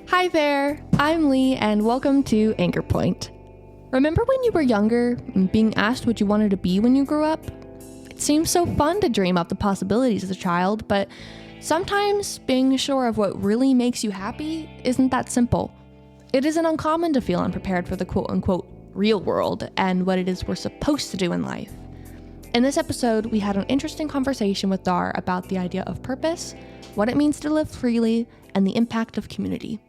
Hi there, I'm Lee and welcome to Anchor Point. Remember when you were younger and being asked what you wanted to be when you grew up? It seems so fun to dream up the possibilities as a child, but sometimes being sure of what really makes you happy isn't that simple. It isn't uncommon to feel unprepared for the quote-unquote real world and what it is we're supposed to do in life. In this episode, we had an interesting conversation with Dar about the idea of purpose, what it means to live freely, and the impact of community.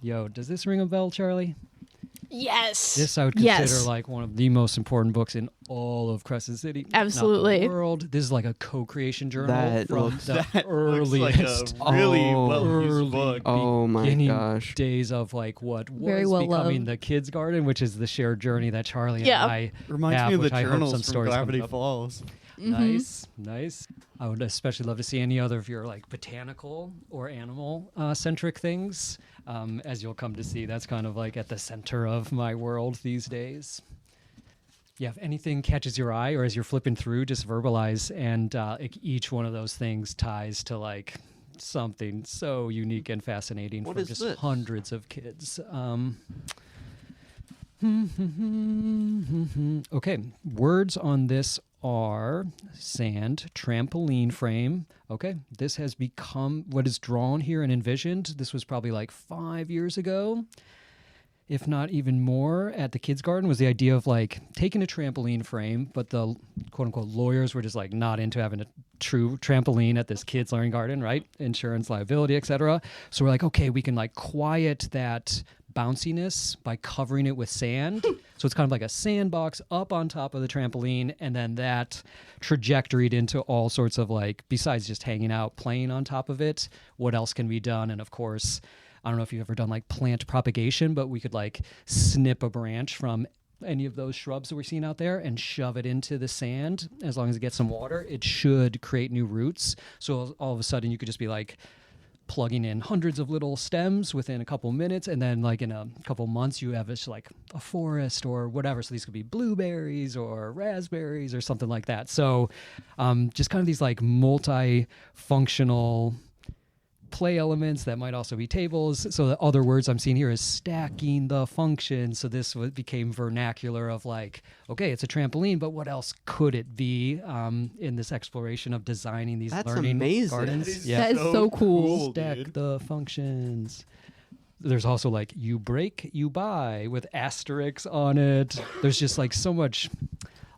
Yo, does this ring a bell, Charlie? Yes. This I would consider like one of the most important books in all of Crescent City. Absolutely. Not the world. This is like a co-creation journal That from looks- the That earliest, looks like a really Oh. well-used book. Oh my beginning gosh. days of like what Very was well becoming loved. the Kids Garden, which is the shared journey that Charlie Yeah. and I Reminds have, me of the which I hope some journals from stories come Gravity up. Falls. Nice. I would especially love to see any other of your like botanical or animal centric things. As you'll come to see, that's kind of like at the center of my world these days. Yeah, if anything catches your eye or as you're flipping through, just verbalize, and each one of those things ties to like something so unique and fascinating What from is just this? hundreds of kids. Okay, words on this are sand, trampoline frame. Okay, this has become what is drawn here and envisioned. This was probably like 5 years ago, if not even more, at the Kids Garden, was the idea of like taking a trampoline frame, but the quote unquote lawyers were just like not into having a true trampoline at this kids learning garden, right? Insurance, liability, etc. So we're like, okay, we can like quiet that bounciness by covering it with sand. So it's kind of like a sandbox up on top of the trampoline, and then that trajectoried into all sorts of like, besides just hanging out, playing on top of it, what else can be done? And of course, I don't know if you've ever done like plant propagation, but we could like snip a branch from any of those shrubs that we're seeing out there and shove it into the sand. As long as it gets some water, it should create new roots. So all of a sudden you could just be like plugging in hundreds of little stems within a couple minutes, and then like in a couple months you have just like a forest or whatever. So these could be blueberries or raspberries or something like that. So just kind of these like multi-functional play elements that might also be tables. So the other words I'm seeing here is stacking the function. So this became vernacular of like, okay, it's a trampoline, but what else could it be in this exploration of designing these That's learning amazing. gardens? That is so cool. Stack dude. the functions. There's also like you break, you buy with asterisks on it. There's just like so much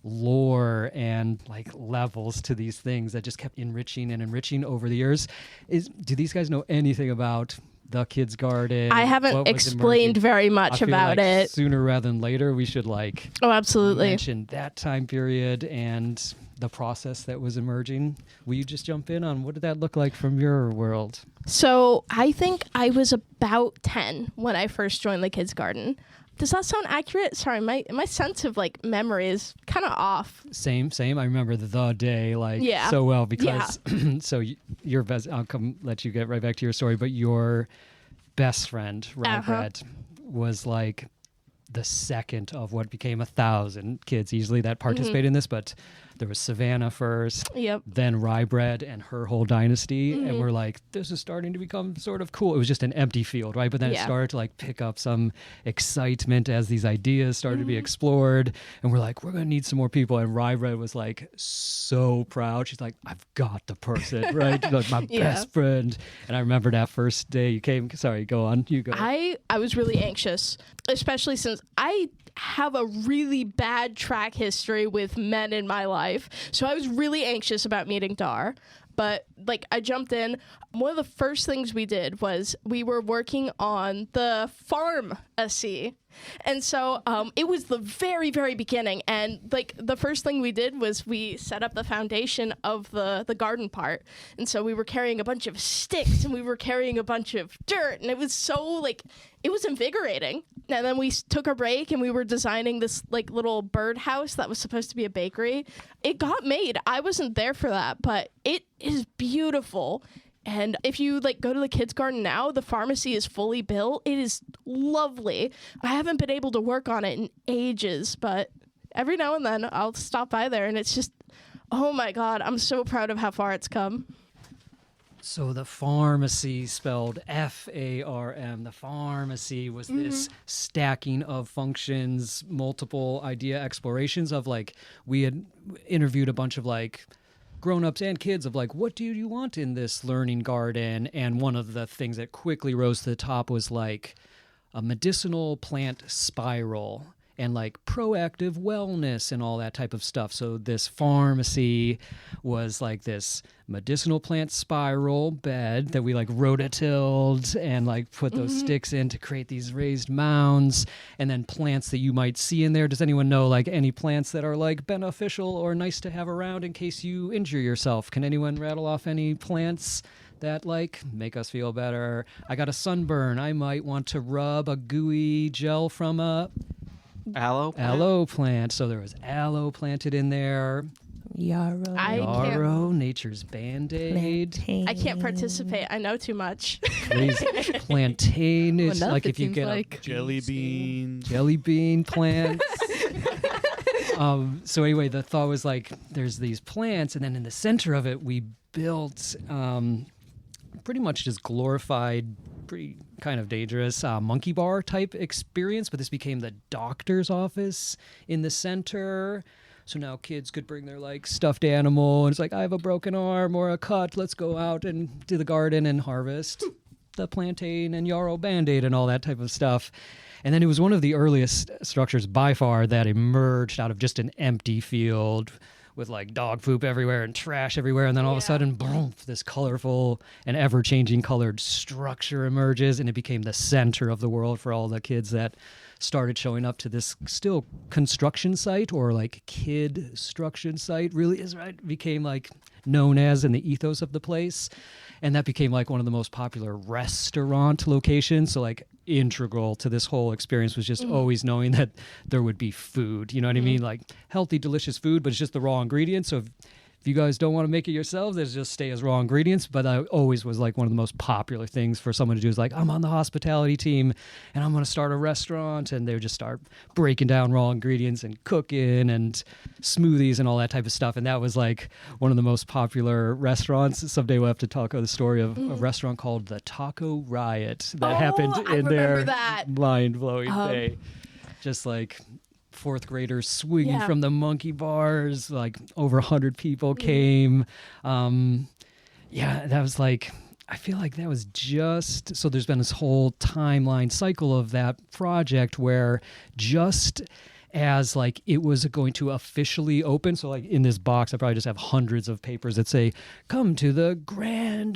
lore and like levels to these things that just kept enriching and enriching over the years. Do these guys know anything about the Kids Garden? I haven't What was explained emerging? very I much feel about like it. Sooner rather than later, we should like Oh, absolutely. mention that time period and the process that was emerging. Will you just jump in on what did that look like from your world? So I think I was about 10 when I first joined the Kids Garden. Does that sound accurate? Sorry, my sense of like memory is kind of off. Same. I remember the day like Yeah. so well because so your best. I'll let you get right back to your story. But your best friend, Brad, was like the second of what became 1,000 kids easily that participated in this. But there was Savannah first, Yep. then Rye-Bread and her whole dynasty, and we're like, this is starting to become sort of cool. It was just an empty field, right? But then it Yeah. started to like pick up some excitement as these ideas started to be explored, and we're like, we're gonna need some more people. And Rye-Bread was like so proud. She's like, I've got the person, right? Like my Yeah. best friend. And I remember that first day you came. Sorry, go on. You go. I was really anxious, especially since I have a really bad track history with men in my life. So I was really anxious about meeting Dar. But like I jumped in. One of the first things we did was we were working on the pharmacy. And so it was the very, very beginning. And like the first thing we did was we set up the foundation of the garden part. And so we were carrying a bunch of sticks and we were carrying a bunch of dirt. And it was so like, it was invigorating. And then we took a break and we were designing this like little birdhouse that was supposed to be a bakery. It got made. I wasn't there for that, but it is beautiful. And if you like go to the Kids Garden now, the pharmacy is fully built. It is lovely. I haven't been able to work on it in ages, but every now and then I'll stop by there, and it's just, oh my God, I'm so proud of how far it's come. So the pharmacy, spelled F-A-R-M, the pharmacy was this stacking of functions, multiple idea explorations of like, we had interviewed a bunch of like grown-ups and kids of like, what do you want in this learning garden? And one of the things that quickly rose to the top was like a medicinal plant spiral and like proactive wellness and all that type of stuff. So this pharmacy was like this medicinal plant spiral bed that we like rototilled and like put those sticks in to create these raised mounds, and then plants that you might see in there. Does anyone know like any plants that are like beneficial or nice to have around in case you injure yourself? Can anyone rattle off any plants that like make us feel better? I got a sunburn. I might want to rub a gooey gel from a aloe plant. So there was aloe planted in there. Yarrow, nature's Band-Aid. I can't participate. I know too much. Plantain is like if you get like jelly bean plants. So anyway, the thought was like, there's these plants, and then in the center of it, we built pretty much just glorified, pretty kind of dangerous monkey bar type experience, but this became the doctor's office in the center. So now kids could bring their like stuffed animal, and it's like, I have a broken arm or a cut. Let's go out and do the garden and harvest the plantain and yarrow Band-Aid and all that type of stuff. And then it was one of the earliest structures by far that emerged out of just an empty field with like dog poop everywhere and trash everywhere. And then all of a sudden, boom, this colorful and ever-changing colored structure emerges, and it became the center of the world for all the kids that started showing up to this still construction site, or like kid construction site really is right, became like known as in the ethos of the place. And that became like one of the most popular restaurant locations. So like integral to this whole experience was just always knowing that there would be food, you know what I mean? Like healthy, delicious food, but it's just the raw ingredients. So if you guys don't want to make it yourselves, there's just stay as raw ingredients. But I always was like one of the most popular things for someone to do is like, I'm on the hospitality team and I'm going to start a restaurant. And they would just start breaking down raw ingredients and cooking and smoothies and all that type of stuff. And that was like one of the most popular restaurants. Someday we'll have to talk about the story of a restaurant called the Taco Riot that happened in their mind-blowing day. Just like fourth graders swinging from the monkey bars, like over 100 people came. That was like, I feel like that was just, so there's been this whole timeline cycle of that project where just as like it was going to officially open, so like in this box I probably just have hundreds of papers that say come to the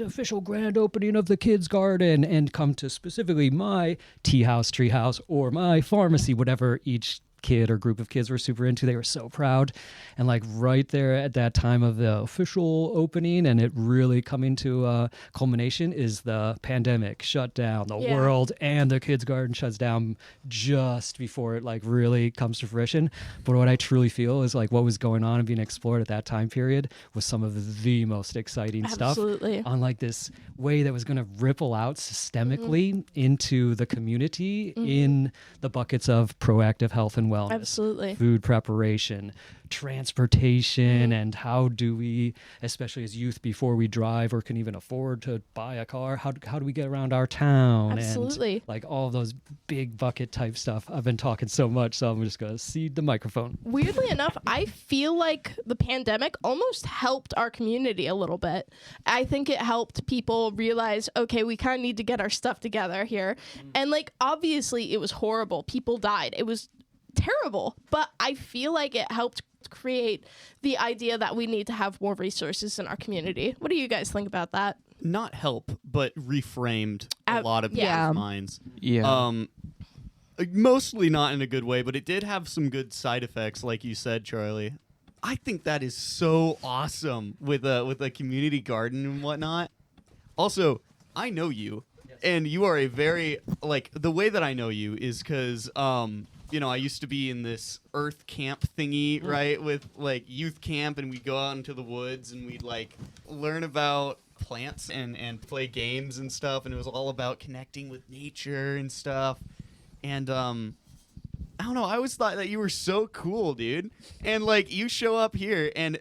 official grand opening of the kids garden, and come to specifically my tea house, tree house, or my pharmacy, whatever each kid or group of kids were super into. They were so proud. And like right there at that time of the official opening and it really coming to a culmination is the pandemic shut down. The world and the kids garden shuts down just before it like really comes to fruition. But what I truly feel is like what was going on and being explored at that time period was some of the most exciting stuff on like this way that was going to ripple out systemically into the community in the buckets of proactive health and wellness, food preparation, transportation, and how do we, especially as youth, before we drive or can even afford to buy a car, how do we get around our town? And like all of those big bucket type stuff. I've been talking so much, so I'm just going to cede the microphone. Weirdly enough, I feel like the pandemic almost helped our community a little bit. I think it helped people realize, okay, we kind of need to get our stuff together here. And like, obviously it was horrible. People died. It was terrible, but I feel like it helped create the idea that we need to have more resources in our community. What do you guys think about that? Not help, but reframed a lot of people's minds. Mostly not in a good way, but it did have some good side effects, like you said, Charlie. I think that is so awesome with a community garden and whatnot. Also, I know you, and you are a very, like, the way that I know you is because, you know, I used to be in this earth camp thingy, right, with, like, youth camp, and we'd go out into the woods, and we'd, like, learn about plants and play games and stuff, and it was all about connecting with nature and stuff. And I don't know. I always thought that you were so cool, dude. And like you show up here and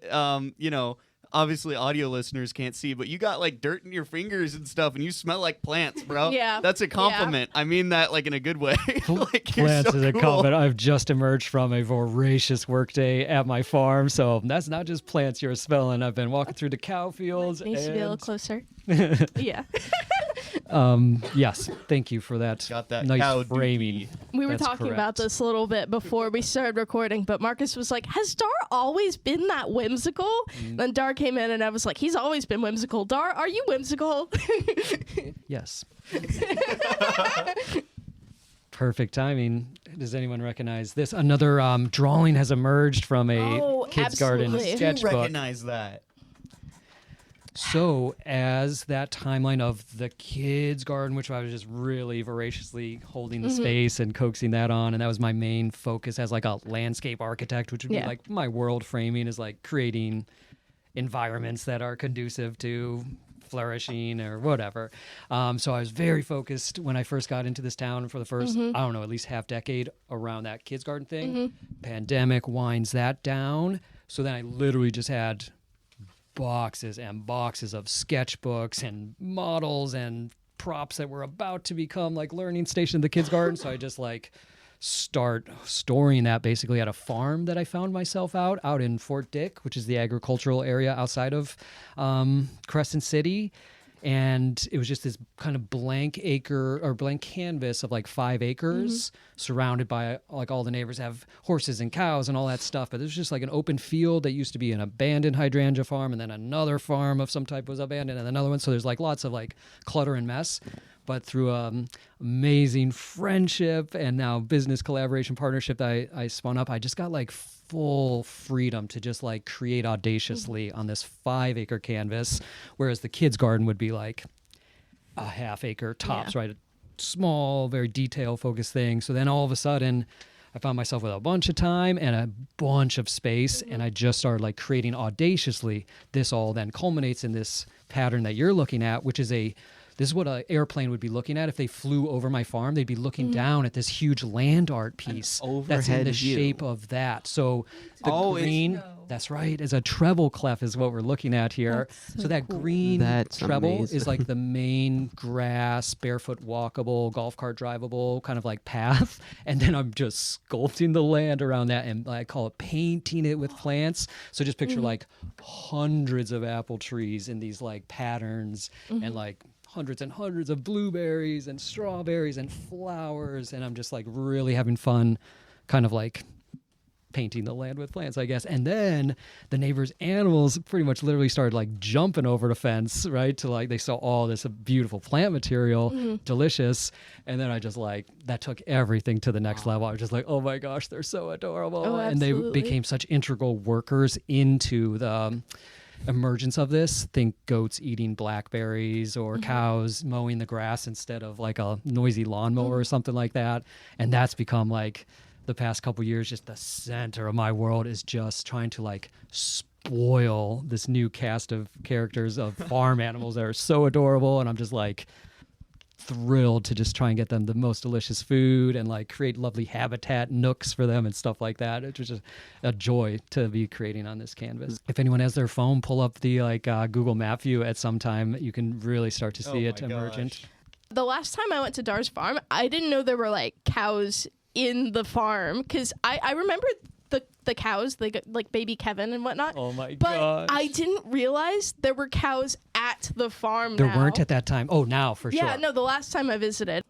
obviously audio listeners can't see, but you got like dirt in your fingers and stuff and you smell like plants, bro. Yeah. That's a compliment. I mean that like in a good way. Like you're Plants so is a cool. compliment. I've just emerged from a voracious workday at my farm, so that's not just plants you're smelling. I've been walking through the cow fields. Needs to be a little And, closer. Yeah. yes, thank you for that, Got that nice cow framing. dookie. We were That's talking about correct. this a little bit before we started recording, but Marcus was like, has Dar always been that whimsical? Then Dar came in and I was like, he's always been whimsical. Dar, are you whimsical? Yes. Perfect timing. Does anyone recognize this? Another drawing has emerged from a Oh, kids' garden absolutely. Do sketchbook. recognize that. So as that timeline of the kids' garden, which I was just really voraciously holding the space and coaxing that on, and that was my main focus as like a landscape architect, which would Yeah. be like my world framing is like creating environments that are conducive to flourishing or whatever. So I was very focused when I first got into this town for the first, I don't know, at least half decade around that kids' garden thing. Pandemic winds that down. So then I literally just had boxes and boxes of sketchbooks and models and props that were about to become like learning station in the kids' garden. So I just like start storing that basically at a farm that I found myself out in Fort Dick, which is the agricultural area outside of Crescent City. And it was just this kind of blank canvas of like 5 acres surrounded by like all the neighbors have horses and cows and all that stuff. But it was just like an open field that used to be an abandoned hydrangea farm. And then another farm of some type was abandoned and another one. So there's like lots of like clutter and mess. But through amazing friendship and now business collaboration partnership that I spun up, I just got like full freedom to just like create audaciously on this 5-acre canvas, whereas the kids' garden would be like a half-acre tops, right? A small, very detail-focused thing. So then all of a sudden, I found myself with a bunch of time and a bunch of space, and I just started like creating audaciously. This all then culminates in this pattern that you're looking at, which is this is what an airplane would be looking at if they flew over my farm. They'd be looking down at this huge land art piece that's in overhead the view. shape of that. So the Oh, it's- green, that's right, is a treble clef is what we're looking at here. So that green That's treble amazing. is like the main grass, barefoot walkable, golf cart drivable kind of like path. And then I'm just sculpting the land around that and I call it painting it with plants. So just picture like hundreds of apple trees in these like patterns and like hundreds and hundreds of blueberries and strawberries and flowers. And I'm just like really having fun kind of like painting the land with plants, I guess. And then the neighbors' animals pretty much literally started like jumping over the fence, right? To like, they saw all this beautiful plant material, delicious. And then I just like, that took everything to the next level. I was just like, oh my gosh, they're so adorable. Oh, and they absolutely. became such integral workers into the emergence of this. Think goats eating blackberries or cows mowing the grass instead of like a noisy lawnmower or something like that. And that's become like the past couple years, just the center of my world is just trying to like spoil this new cast of characters of farm animals that are so adorable. And I'm just like thrilled to just try and get them the most delicious food and like create lovely habitat nooks for them and stuff like that. It was just a joy to be creating on this canvas. If anyone has their phone, pull up the like Google Map view at some time. You can really start to see it emergent. The last time I went to Dar's farm, I didn't know there were like cows in the farm because I remember the cows, like baby Kevin and whatnot. Oh my but gosh. I didn't realize there were cows at the farm. There now. weren't at that time. Oh, now for Yeah, sure. no, the last time I visited.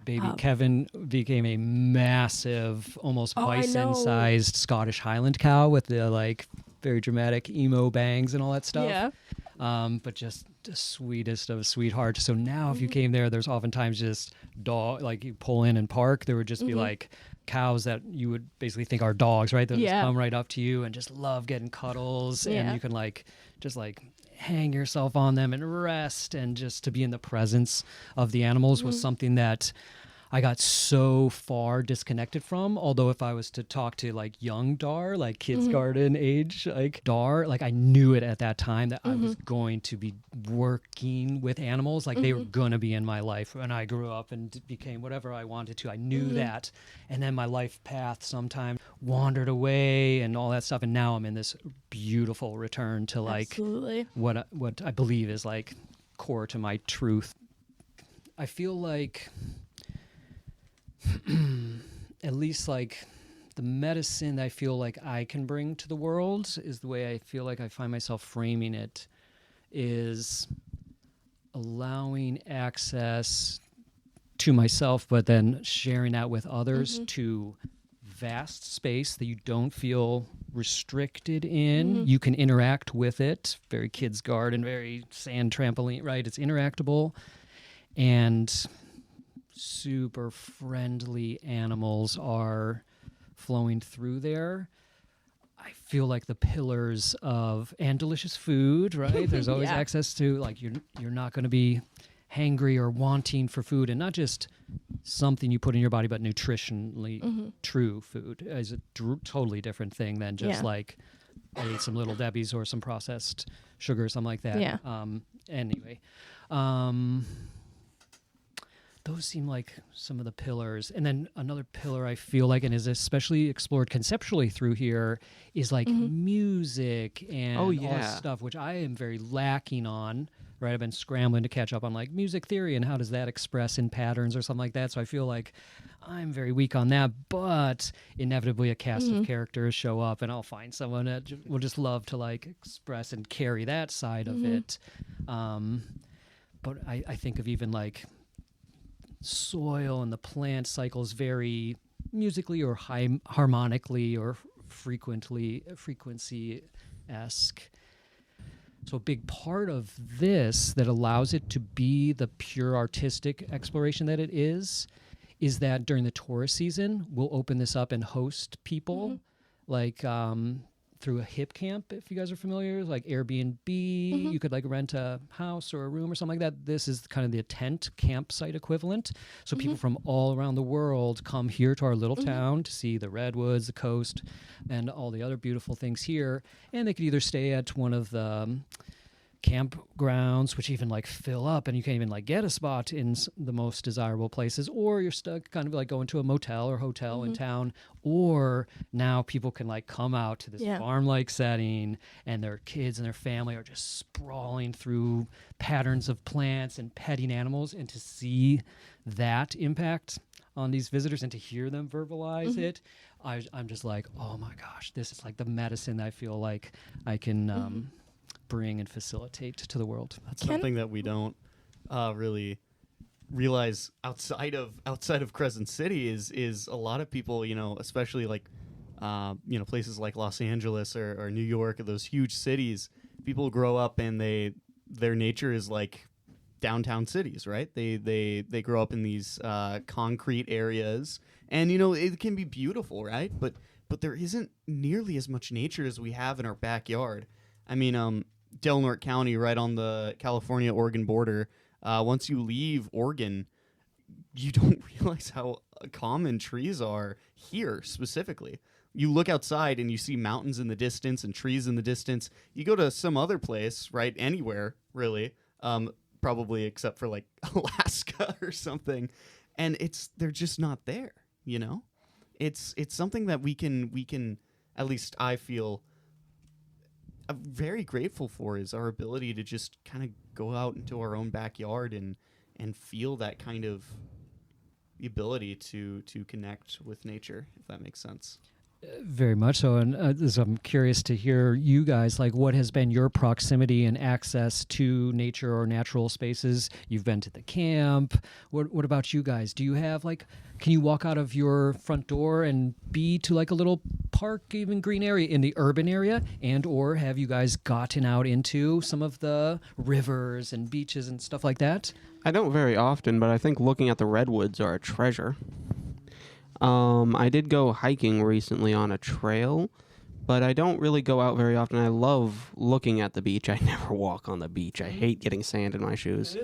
Baby Kevin became a massive, almost Oh, I know. bison-sized Scottish Highland cow with the like very dramatic emo bangs and all that stuff. Yeah. But just the sweetest of sweethearts. So now if you came there, there's oftentimes just like you pull in and park, there would just be like cows that you would basically think are dogs, right? That just Yeah. come right up to you and just love getting cuddles. Yeah. And you can like, just like hang yourself on them and rest and just to be in the presence of the animals was something that I got so far disconnected from. Although if I was to talk to like young Dar, like kids garden age, like Dar, like I knew it at that time that I was going to be working with animals. Like they were going to be in my life when I grew up and became whatever I wanted to. I knew that. And then my life path sometimes wandered away and all that stuff. And now I'm in this beautiful return to like Absolutely. what I believe is like core to my truth. I feel like at least like the medicine that I feel like I can bring to the world is the way I feel like I find myself framing it is allowing access to myself, but then sharing that with others to vast space that you don't feel restricted in. You can interact with it. Very kids garden, very sand trampoline, right? It's interactable. And super friendly animals are flowing through there. I feel like the pillars of and delicious food, right? There's always Yeah. access to like you're not going to be hangry or wanting for food, and not just something you put in your body, but nutritionally true food is a totally different thing than just Yeah. like I ate some Little Debbie's or some processed sugar or something like that. Yeah. Anyway. Those seem like some of the pillars. And then another pillar I feel like, and is especially explored conceptually through here, is like music and all this stuff, which I am very lacking on, right? I've been scrambling to catch up on like music theory and how does that express in patterns or something like that. So I feel like I'm very weak on that, but inevitably a cast of characters show up and I'll find someone that will just love to like express and carry that side of it. But I think of even like soil and the plant cycles very musically or harmonically or frequency-esque. So a big part of this that allows it to be the pure artistic exploration that it is that during the tourist season, we'll open this up and host people like through a hip camp, if you guys are familiar, like Airbnb. You could like rent a house or a room or something like that. This is kind of the tent campsite equivalent. So people from all around the world come here to our little town to see the redwoods, the coast, and all the other beautiful things here. And they could either stay at one of the campgrounds, which even like fill up and you can't even like get a spot in the most desirable places, or you're stuck kind of like going to a motel or hotel in town, or now people can like come out to this farm-like setting and their kids and their family are just sprawling through patterns of plants and petting animals, and to see that impact on these visitors and to hear them verbalize it, I'm just like, oh my gosh, this is like the medicine that I feel like I can bring and facilitate to the world. That's something that we don't really realize outside of Crescent City is a lot of people, you know, especially like places like Los Angeles or New York, or those huge cities. People grow up and their nature is like downtown cities, right? They grow up in these concrete areas, and you know it can be beautiful, right? But there isn't nearly as much nature as we have in our backyard. I mean, Del Norte County, right on the California-Oregon border. Once you leave Oregon, you don't realize how common trees are here specifically. You look outside and you see mountains in the distance and trees in the distance. You go to some other place, right, anywhere really, probably except for like Alaska or something, and they're just not there. You know, it's something that we can at least I feel very grateful for, is our ability to just kind of go out into our own backyard and feel that kind of the ability to connect with nature, if that makes sense. Very much so. And I'm curious to hear you guys, like, what has been your proximity and access to nature or natural spaces? You've been to the camp. What about you guys? Do you have, like, can you walk out of your front door and be to, like, a little park, even green area in the urban area? And or have you guys gotten out into some of the rivers and beaches and stuff like that? I don't very often, but I think looking at the redwoods are a treasure. I did go hiking recently on a trail, but I don't really go out very often. I love looking at the beach. I never walk on the beach. I hate getting sand in my shoes.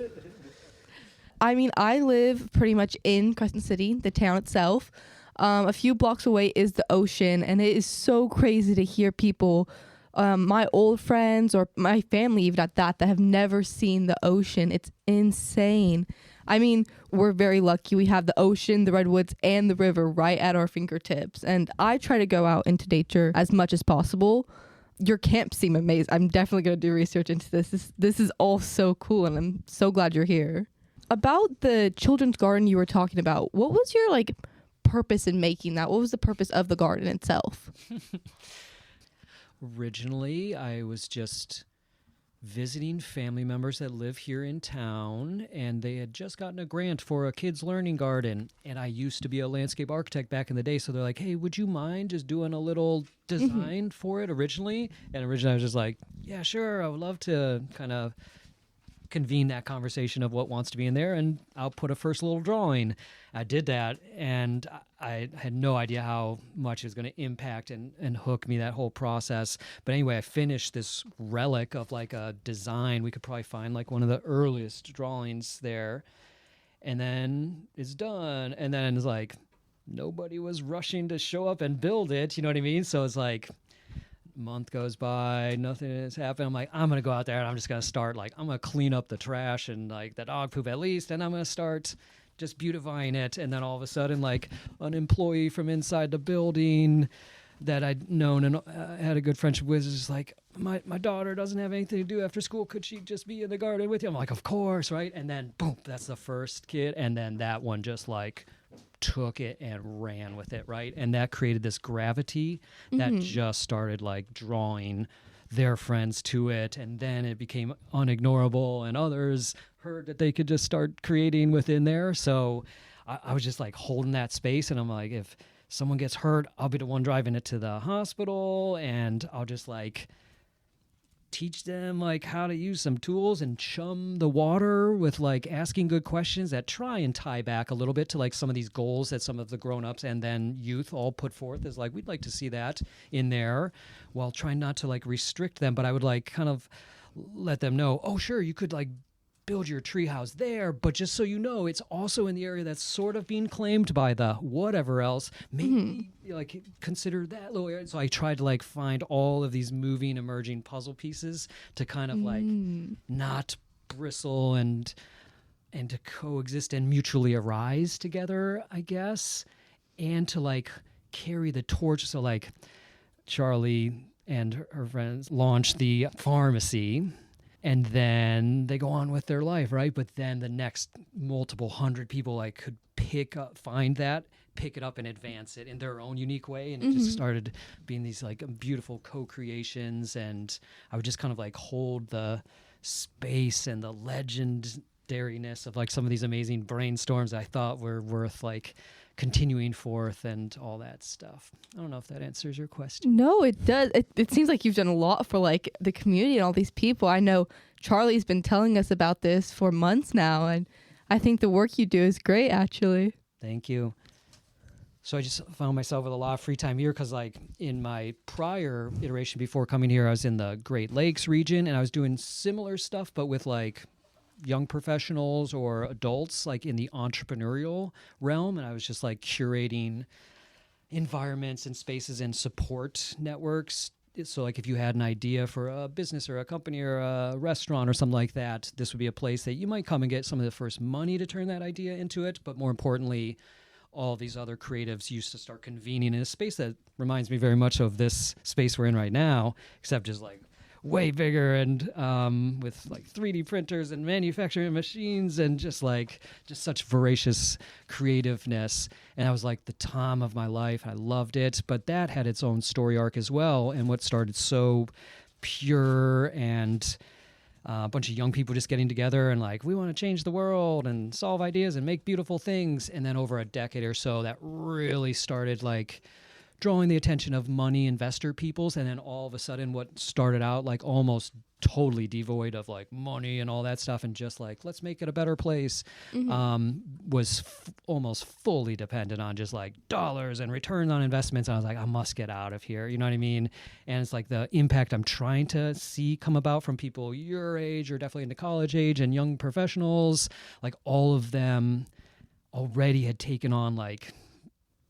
I mean, I live pretty much in Crescent City, the town itself. A few blocks away is the ocean, and it is so crazy to hear people, my old friends or my family even at that have never seen the ocean. It's insane. I mean, we're very lucky. We have the ocean, the redwoods, and the river right at our fingertips. And I try to go out into nature as much as possible. Your camps seem amazing. I'm definitely going to do research into this. This is all so cool, and I'm so glad you're here. About the children's garden you were talking about, what was your purpose in making that? What was the purpose of the garden itself? Originally, I was just visiting family members that live here in town, and they had just gotten a grant for a kids learning garden. And I used to be a landscape architect back in the day, so they're like, hey, would you mind just doing a little design for it originally? And originally I was just like, yeah, sure, I would love to kind of convene that conversation of what wants to be in there, and I'll put a first little drawing. I did that, and I had no idea how much it was going to impact and hook me, that whole process. But anyway, I finished this relic of a design. We could probably find one of the earliest drawings there, and then it's done. And then it's nobody was rushing to show up and build it, you know what I mean? So it's month goes by, nothing has happened. I'm I'm going to go out there and I'm just going to start, I'm going to clean up the trash and the dog poop at least, and I'm going to start just beautifying it. And then all of a sudden, an employee from inside the building that I'd known and had a good friendship with is just my daughter doesn't have anything to do after school. Could she just be in the garden with you? I'm of course, right? And then boom, that's the first kid. And then that one just took it and ran with it, right? And that created this gravity that just started drawing their friends to it, and then it became unignorable, and others heard that they could just start creating within there. So I was just holding that space, and I'm if someone gets hurt, I'll be the one driving it to the hospital, and I'll just teach them how to use some tools and chum the water with asking good questions that try and tie back a little bit to some of these goals that some of the grown-ups and then youth all put forth as we'd like to see that in there, while trying not to restrict them. But I would kind of let them know, oh sure, you could build your treehouse there, but just so you know, it's also in the area that's sort of being claimed by the whatever else. Maybe consider that little area. So I tried to find all of these moving, emerging puzzle pieces to kind of not bristle and to coexist and mutually arise together, I guess, and to carry the torch. So Charlie and her friends launched the pharmacy, and then they go on with their life, right? But then the next multiple hundred people could find that, pick it up and advance it in their own unique way. And it just started being these beautiful co-creations. And I would just kind of hold the space and the legendariness of some of these amazing brainstorms I thought were worth continuing forth and all that stuff. I don't know if that answers your question. No, it does. It seems like you've done a lot for the community and all these people. I know Charlie's been telling us about this for months now, and I think the work you do is great, actually. Thank you. So I just found myself with a lot of free time here because in my prior iteration before coming here, I was in the Great Lakes region, and I was doing similar stuff, but with young professionals or adults in the entrepreneurial realm. And I was just curating environments and spaces and support networks. So if you had an idea for a business or a company or a restaurant or something like that, this would be a place that you might come and get some of the first money to turn that idea into it. But more importantly, all these other creatives used to start convening in a space that reminds me very much of this space we're in right now, except just way bigger and with 3D printers and manufacturing machines and just such voracious creativeness. And I was the time of my life. I loved it, but that had its own story arc as well. And what started so pure and a bunch of young people just getting together and we want to change the world and solve ideas and make beautiful things. And then over a decade or so, that really started drawing the attention of money investor peoples, and then all of a sudden what started out like almost totally devoid of like money and all that stuff and just like let's make it a better place was almost fully dependent on just like dollars and return on investments. And I was like, I must get out of here, you know what I mean? And it's like the impact I'm trying to see come about from people your age or definitely into college age and young professionals, like all of them already had taken on like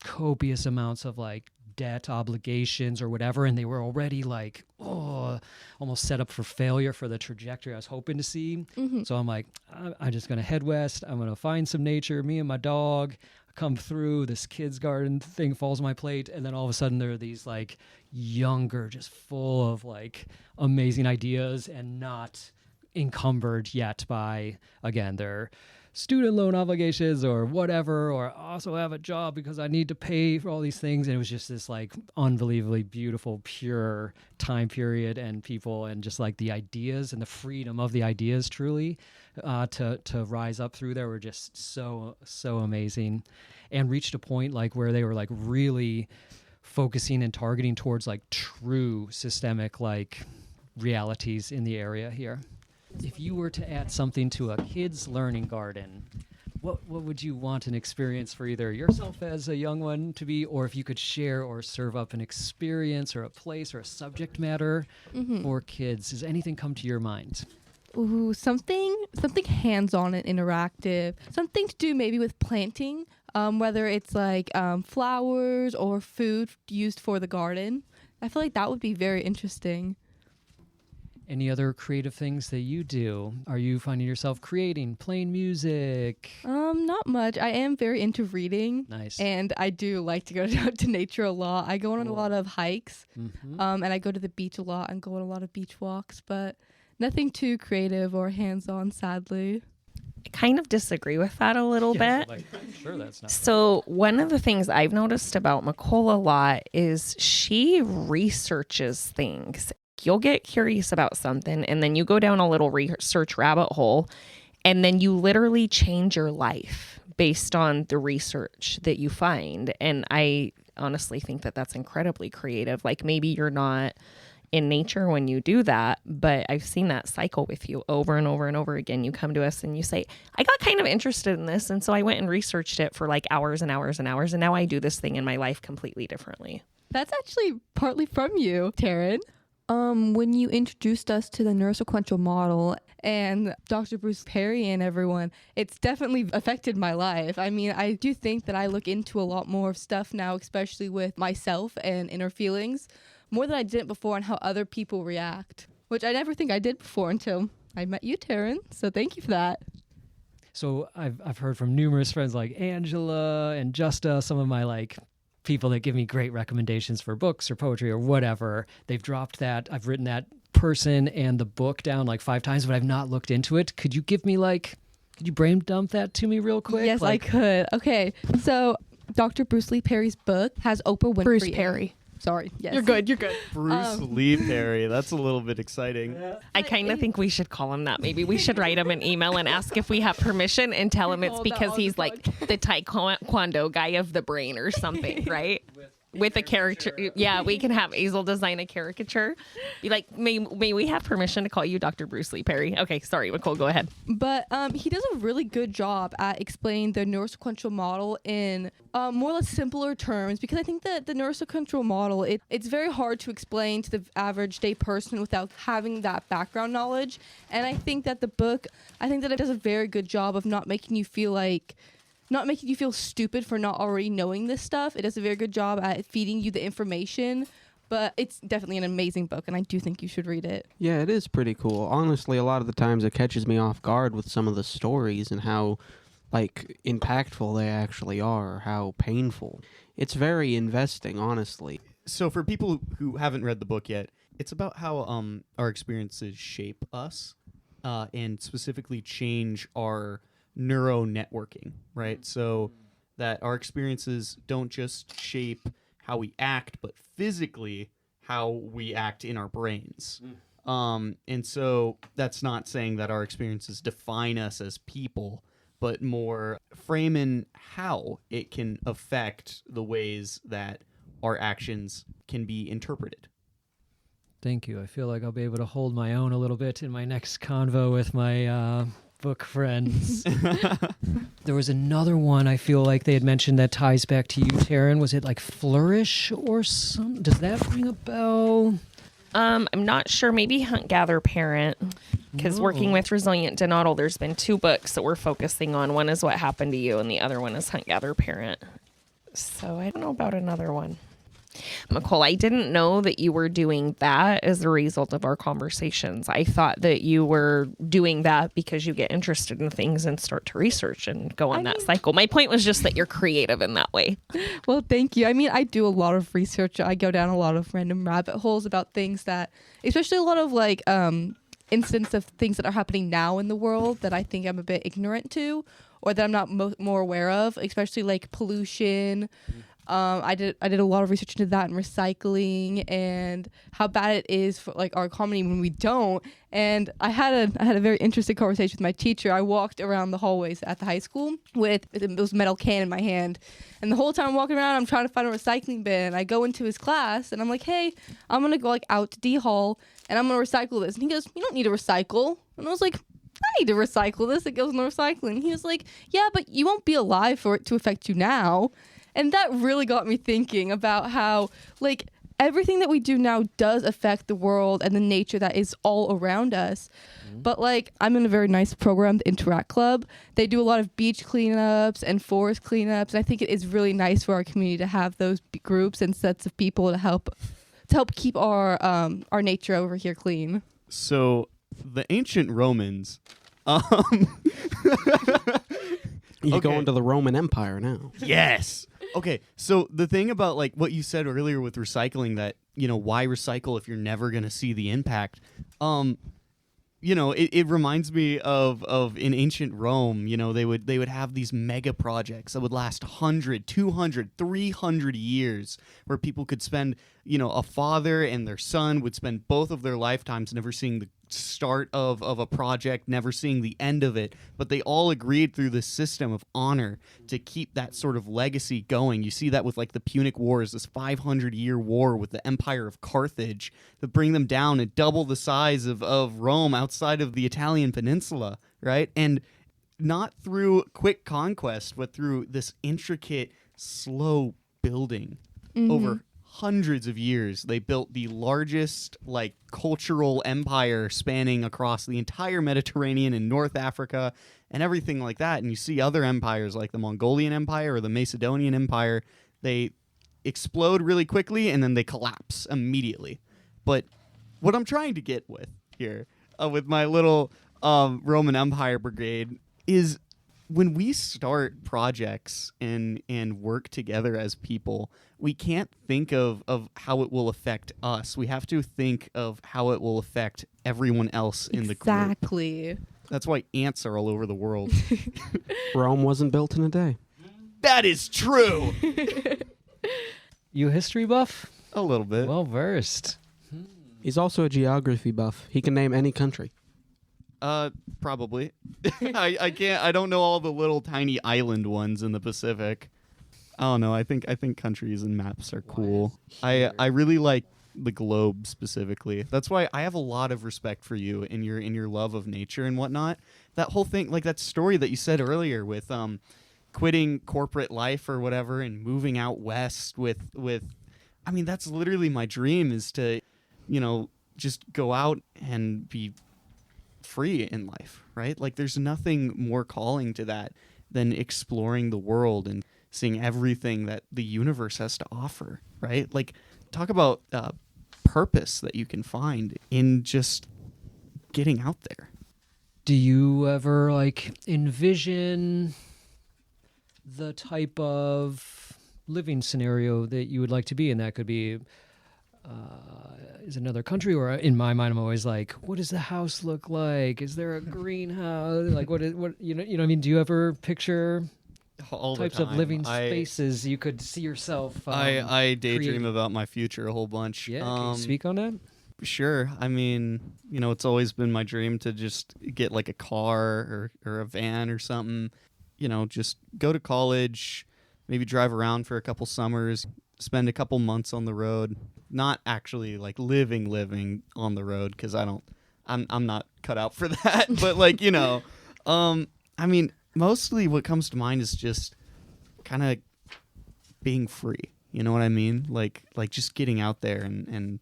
copious amounts of like debt obligations or whatever, and they were already like almost set up for failure for the trajectory I was hoping to see. So I'm like, I'm just gonna head west, I'm gonna find some nature, me and my dog come through, this kids garden thing falls on my plate, and then all of a sudden there are these like younger, just full of like amazing ideas and not encumbered yet by, again, their student loan obligations or whatever, or also have a job because I need to pay for all these things. And it was just this like unbelievably beautiful, pure time period and people, and just like the ideas and the freedom of the ideas truly to rise up through there were just so amazing, and reached a point like where they were like really focusing and targeting towards like true systemic like realities in the area here. If you were to add something to a kid's learning garden, what would you want an experience for either yourself as a young one to be, or if you could share or serve up an experience or a place or a subject matter for kids? Does anything come to your mind? Ooh, something hands-on and interactive. Something to do maybe with planting, whether it's like flowers or food used for the garden. I feel like that would be very interesting. Any other creative things that you do? Are you finding yourself creating, playing music? Not much. I am very into reading. Nice. And I do like to go out to nature a lot. I go on a lot of hikes. And I go to the beach a lot and go on a lot of beach walks, but nothing too creative or hands-on, sadly. I kind of disagree with that a little bit. Like, I'm sure that's not. So one of the things I've noticed about Nicole a lot is she researches things. You'll get curious about something and then you go down a little research rabbit hole, and then you literally change your life based on the research that you find. And I honestly think that that's incredibly creative. Like maybe you're not in nature when you do that, but I've seen that cycle with you over and over and over again. You come to us and you say, I got kind of interested in this, and so I went and researched it for like hours and hours and hours, and now I do this thing in my life completely differently. That's actually partly from you, Taryn. When you introduced us to the neurosequential model And Dr. Bruce Perry and everyone, it's definitely affected my life. I mean, I do think that I look into a lot more stuff now, especially with myself and inner feelings, more than I did before, and how other people react, which I never think I did before until I met you, Taryn. So thank you for that. So I've heard from numerous friends like Angela and Justa, some of my people that give me great recommendations for books or poetry or whatever. They've dropped that. I've written that person and the book down 5 times, but I've not looked into it. Could you give me could you brain dump that to me real quick? Yes, I could. Okay. So Dr. Bruce Lee Perry's book has Oprah Winfrey. Bruce Perry. Sorry. Yes. You're good. You're good. Bruce Lee Perry. That's a little bit exciting. I kind of think we should call him that. Maybe we should write him an email and ask if we have permission and tell him it's because he's the taekwondo guy of the brain or something, right? With a character. Yeah, we can have Azel design a caricature. Be like, may we have permission to call you Dr. Bruce Lee Perry? Okay, sorry, Nicole, go ahead. But he does a really good job at explaining the neurosequential model in more or less simpler terms, because I think that the neurosequential model, it's very hard to explain to the average day person without having that background knowledge. And I think that the book, it does a very good job of not making you feel stupid for not already knowing this stuff. It does a very good job at feeding you the information, but it's definitely an amazing book, and I do think you should read it. Yeah, it is pretty cool. Honestly, a lot of the times it catches me off guard with some of the stories and how, impactful they actually are, or how painful. It's very investing, honestly. So for people who haven't read the book yet, it's about how our experiences shape us and specifically change our neuro networking, right? So that our experiences don't just shape how we act, but physically how we act in our brains. And so that's not saying that our experiences define us as people, but more framing how it can affect the ways that our actions can be interpreted. Thank you. I feel like I'll be able to hold my own a little bit in my next convo with my book friends. There was another one I feel like they had mentioned that ties back to you, Taryn. Was it like Flourish or something? Does that ring a bell? I'm not sure. Maybe Hunt Gather Parent. Because working with Resilient Denodal, there's been 2 books that we're focusing on. One is What Happened to You, and the other one is Hunt Gather Parent. So I don't know about another one. Nicole, I didn't know that you were doing that as a result of our conversations. I thought that you were doing that because you get interested in things and start to research and go on that cycle. My point was just that you're creative in that way. Well, thank you. I mean, I do a lot of research. I go down a lot of random rabbit holes about things that, especially a lot of like incidents of things that are happening now in the world that I think I'm a bit ignorant to, or that I'm not more aware of, especially like pollution. I did a lot of research into that and recycling and how bad it is for like our economy when we don't. And I had a very interesting conversation with my teacher. I walked around the hallways at the high school with this metal can in my hand, and the whole time I'm walking around, I'm trying to find a recycling bin. And I go into his class and I'm like, "Hey, I'm gonna go like out to D Hall and I'm gonna recycle this." And he goes, "You don't need to recycle." And I was like, "I need to recycle this. It goes in the recycling." He was like, "Yeah, but you won't be alive for it to affect you now." And that really got me thinking about how, like, everything that we do now does affect the world and the nature that is all around us. But, like, I'm in a very nice program, the Interact Club. They do a lot of beach cleanups and forest cleanups. And I think it is really nice for our community to have those groups and sets of people to help keep our nature over here clean. So the ancient Romans, You go into the Roman Empire now. yes. Okay, so the thing about like what you said earlier with recycling, that, you know, why recycle if you're never going to see the impact? You know, it reminds me of in ancient Rome, you know, they would have these mega projects that would last 100, 200, 300 years, where people could spend, you know, a father and their son would spend both of their lifetimes never seeing the start of a project, never seeing the end of it, but they all agreed through this system of honor to keep that sort of legacy going. You see that with like the Punic Wars, this 500-year war with the Empire of Carthage, to bring them down and double the size of Rome outside of the Italian peninsula, right? And not through quick conquest, but through this intricate, slow building over hundreds of years. They built the largest like cultural empire spanning across the entire Mediterranean and North Africa and everything like that. And you see other empires like the Mongolian Empire or the Macedonian Empire, they explode really quickly and then they collapse immediately. But what I'm trying to get with here, with my little Roman Empire brigade, is when we start projects and work together as people, we can't think of how it will affect us. We have to think of how it will affect everyone else in the group. Exactly. That's why ants are all over the world. Rome wasn't built in a day. That is true. You a history buff? A little bit. Well versed. He's also a geography buff. He can name any country. Probably. I can't. I don't know all the little tiny island ones in the Pacific. I don't know. I think countries and maps are cool. I really like the globe specifically. That's why I have a lot of respect for you in your love of nature and whatnot. That whole thing, like that story that you said earlier with quitting corporate life or whatever and moving out west with. I mean, that's literally my dream, is to, you know, just go out and be free in life, right? Like there's nothing more calling to that than exploring the world and seeing everything that the universe has to offer, right? Like talk about purpose that you can find in just getting out there. Do you ever like envision the type of living scenario that you would like to be in? That could be is another country, or in my mind I'm always like, what does the house look like? Is there a greenhouse? Like what you know what I mean? Do you ever picture All types the of time. living spaces you could see yourself I daydream creating? About my future a whole bunch. Yeah, can you speak on that? Sure. I mean, you know, it's always been my dream to just get like a car or a van or something, you know, just go to college, maybe drive around for a couple summers, spend a couple months on the road, not actually like living on the road, because I'm not cut out for that. But like, I mean, mostly what comes to mind is just kind of being free. You know what I mean? Like just getting out there and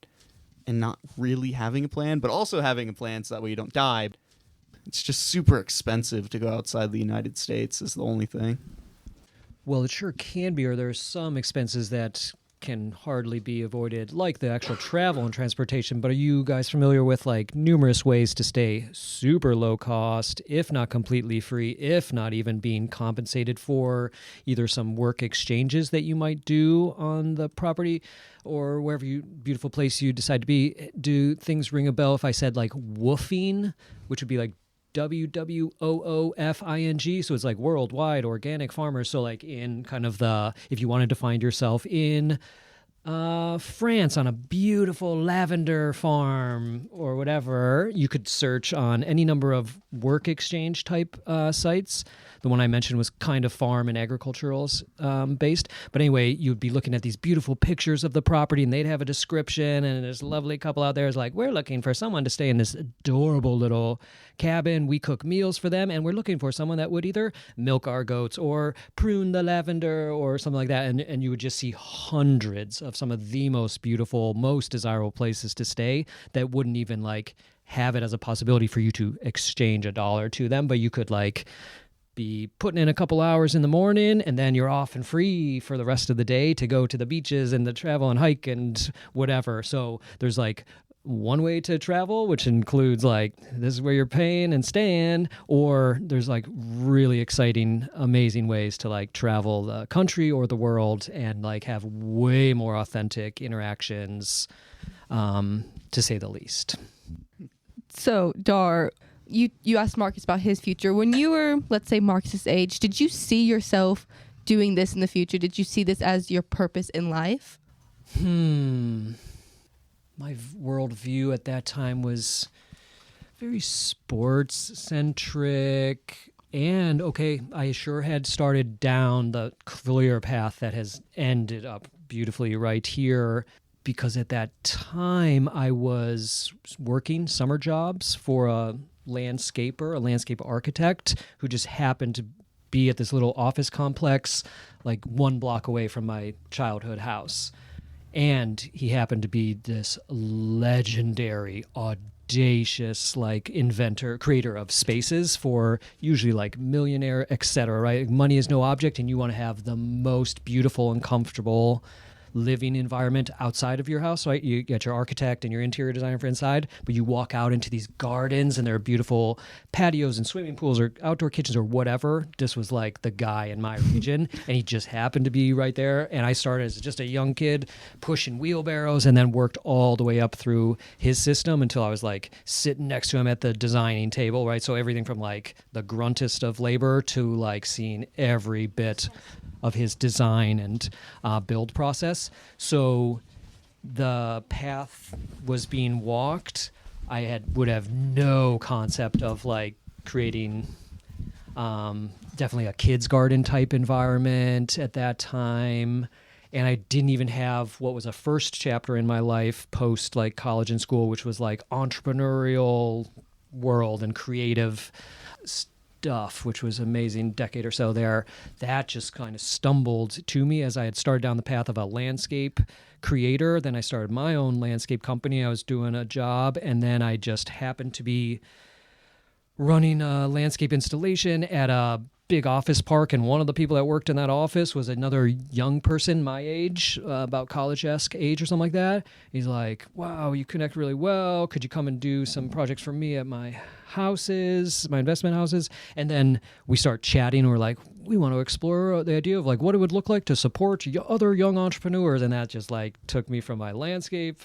not really having a plan, but also having a plan so that way you don't die. It's just super expensive to go outside the United States is the only thing. Well, it sure can be, or there's some expenses that can hardly be avoided, like the actual travel and transportation. But are you guys familiar with like numerous ways to stay super low cost, if not completely free, if not even being compensated for either some work exchanges that you might do on the property or wherever beautiful place you decide to be? Do things ring a bell if I said like woofing, which would be like WWOOFING? So it's like worldwide organic farmers. So like in kind of if you wanted to find yourself in France on a beautiful lavender farm or whatever, you could search on any number of work exchange type sites. The one I mentioned was kind of farm and agricultural based. But anyway, you'd be looking at these beautiful pictures of the property, and they'd have a description, and there's a lovely couple out there is like, we're looking for someone to stay in this adorable little cabin. We cook meals for them, and we're looking for someone that would either milk our goats or prune the lavender or something like that. And you would just see hundreds of some of the most beautiful, most desirable places to stay that wouldn't even like have it as a possibility for you to exchange $1 to them, but you could like be putting in a couple hours in the morning, and then you're off and free for the rest of the day to go to the beaches and to travel and hike and whatever. So there's like one way to travel, which includes like this is where you're paying and staying, or there's like really exciting, amazing ways to like travel the country or the world and like have way more authentic interactions, to say the least. So, Dar, you asked Marcus about his future. When you were, let's say, Marcus's age, did you see yourself doing this in the future? Did you see this as your purpose in life? My worldview at that time was very sports-centric. And, okay, I sure had started down the clear path that has ended up beautifully right here, because at that time I was working summer jobs for a landscape architect who just happened to be at this little office complex like 1 block away from my childhood house. And he happened to be this legendary, audacious, like creator of spaces for usually like millionaire, etc. Right? Money is no object, and you want to have the most beautiful and comfortable living environment outside of your house, right? You get your architect and your interior designer for inside, but you walk out into these gardens and there are beautiful patios and swimming pools or outdoor kitchens or whatever. This was like the guy in my region, and he just happened to be right there. And I started as just a young kid pushing wheelbarrows, and then worked all the way up through his system until I was like sitting next to him at the designing table, right? So everything from like the gruntest of labor to like seeing every bit of his design and build process. So the path was being walked. I would have no concept of like creating definitely a kids garden type environment at that time. And I didn't even have what was a first chapter in my life post like college and school, which was like entrepreneurial world and creative stuff, which was amazing decade or so there. That just kind of stumbled to me as I had started down the path of a landscape creator. Then I started my own landscape company. I was doing a job, and then I just happened to be running a landscape installation at a big office park, and one of the people that worked in that office was another young person my age, about college-esque age or something like that. He's like, wow, you connect really well. Could you come and do some projects for me at my houses, my investment houses? And then we start chatting, and we're like, we want to explore the idea of like what it would look like to support other young entrepreneurs. And that just like took me from my landscape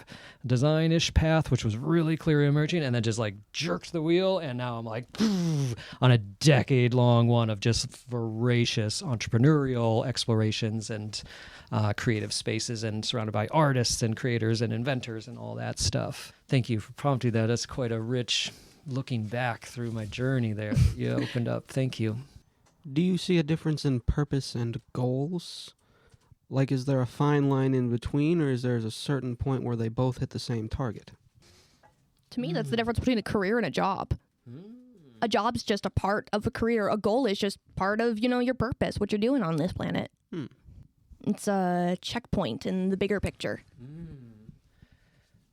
design-ish path, which was really clear emerging, and then just like jerked the wheel. And now I'm like on a decade-long one of just voracious entrepreneurial explorations and creative spaces, and surrounded by artists and creators and inventors and all that stuff. Thank you for prompting that. That's quite a rich looking back through my journey there that you opened up. Thank you. Do you see a difference in purpose and goals? Like, is there a fine line in between, or is there a certain point where they both hit the same target? To me, that's the difference between a career and a job. A job's just a part of a career. A goal is just part of, your purpose, what you're doing on this planet. It's a checkpoint in the bigger picture.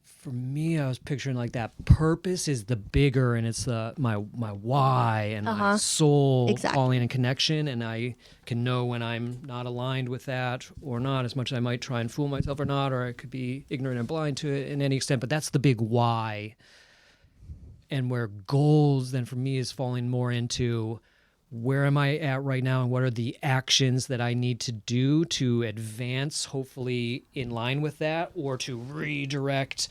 For me, I was picturing like that purpose is the bigger, and it's my why and my soul Exactly. falling in connection, and I can know when I'm not aligned with that or not, as much as I might try and fool myself or not, or I could be ignorant and blind to it in any extent, but that's the big why. And where goals then for me is falling more into where am I at right now and what are the actions that I need to do to advance, hopefully in line with that, or to redirect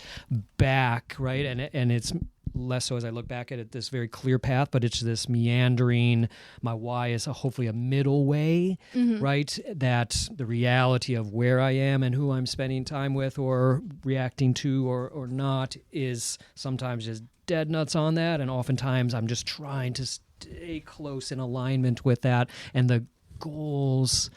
back, right? And it's less so as I look back at it, this very clear path, but it's this meandering. My why is hopefully a middle way, right? That the reality of where I am and who I'm spending time with or reacting to or not is sometimes just dead nuts on that, and oftentimes I'm just trying to stay close in alignment with that, and the goals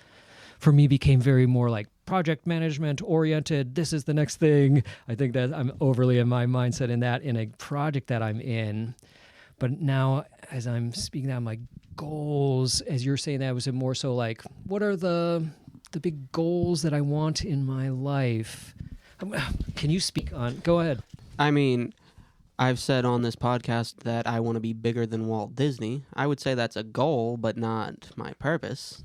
for me became very more like project management oriented. This is the next thing. I think that I'm overly in my mindset in a project that I'm in. But now as I'm speaking out my goals, as you're saying that, was it more so like what are the big goals that I want in my life? Can you speak on? Go ahead. I mean, I've said on this podcast that I want to be bigger than Walt Disney. I would say that's a goal, but not my purpose.